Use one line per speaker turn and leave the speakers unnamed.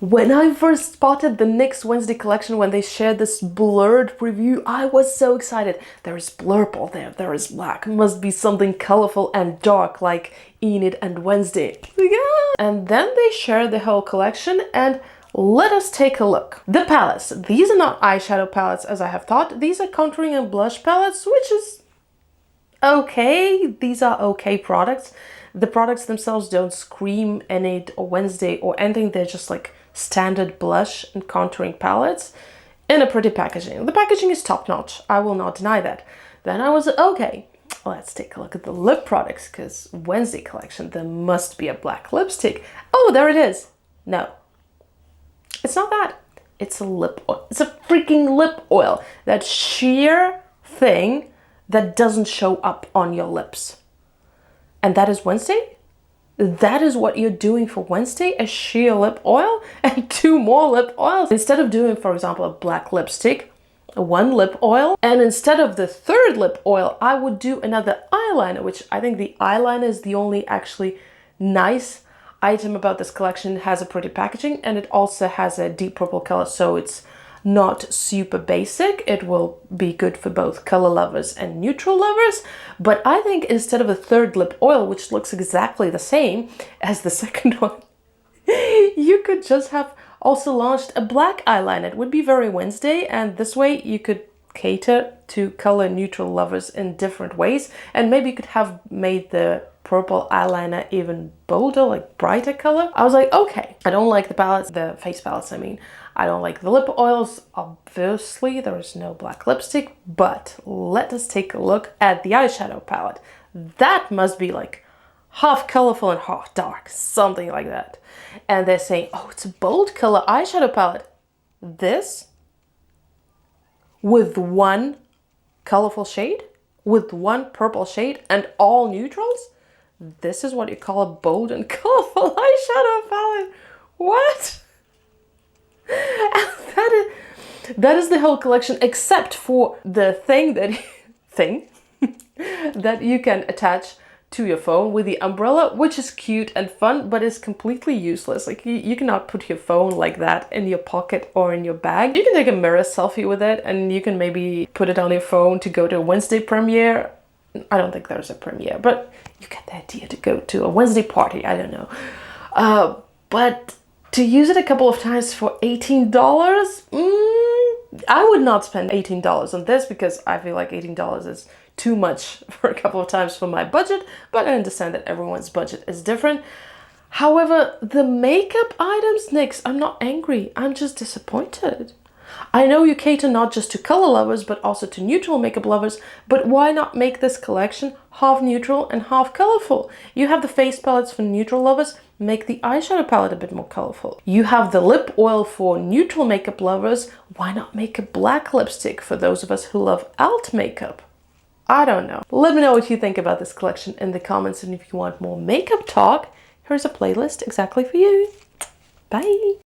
When I first spotted the NYX Wednesday collection, when they shared this blurred preview, I was so excited. There is blurple there is black. Must be something colorful and dark like Enid and Wednesday. Yeah. And then they shared the whole collection and let us take a look. The palettes. These are not eyeshadow palettes as I have thought. These are contouring and blush palettes, which is okay. These are okay products. The products themselves don't scream Enid or Wednesday or anything. They're just like standard blush and contouring palettes in a pretty packaging. The packaging is top-notch, I will not deny that. Then I was okay, let's take a look at the lip products, because Wednesday collection, there must be a black lipstick. Oh, there it is. No, it's not that. It's a lip oil. It's a freaking lip oil. That sheer thing that doesn't show up on your lips. And that is Wednesday? That is what you're doing for Wednesday? A sheer lip oil and 2 more lip oils? Instead of doing, for example, a black lipstick, 1 lip oil, and instead of the 3rd lip oil, I would do another eyeliner, which I think the eyeliner is the only actually nice item about this collection. It has a pretty packaging and it also has a deep purple color, so it's not super basic. It will be good for both color lovers and neutral lovers. But I think instead of a 3rd lip oil, which looks exactly the same as the 2nd one, you could just have also launched a black eyeliner. It would be very Wednesday, and this way you could cater to color neutral lovers in different ways, and maybe you could have made the purple eyeliner even bolder, like brighter color. I was like, okay, I don't like the palettes, the face palettes I mean. I don't like the lip oils. Obviously, there is no black lipstick, but let us take a look at the eyeshadow palette. That must be like half colorful and half dark, something like that. And they're saying, oh, it's a bold color eyeshadow palette. This with 1 colorful shade, with 1 purple shade and all neutrals. This is what you call a bold and colorful eyeshadow palette. What? That is the whole collection, except for the thing that you can attach to your phone with the umbrella, which is cute and fun, but is completely useless. Like you cannot put your phone like that in your pocket or in your bag. You can take a mirror selfie with it, and you can maybe put it on your phone to go to a Wednesday premiere. I don't think there's a premiere, but you get the idea, to go to a Wednesday party. I don't know, but to use it a couple of times for $18, I would not spend $18 on this, because I feel like $18 is too much for a couple of times for my budget, but I understand that everyone's budget is different. However, the makeup items, NYX, I'm not angry, I'm just disappointed. I know you cater not just to color lovers, but also to neutral makeup lovers, but why not make this collection half neutral and half colorful? You have the face palettes for neutral lovers, make the eyeshadow palette a bit more colorful. You have the lip oil for neutral makeup lovers, why not make a black lipstick for those of us who love alt makeup? I don't know. Let me know what you think about this collection in the comments, and if you want more makeup talk, here's a playlist exactly for you. Bye!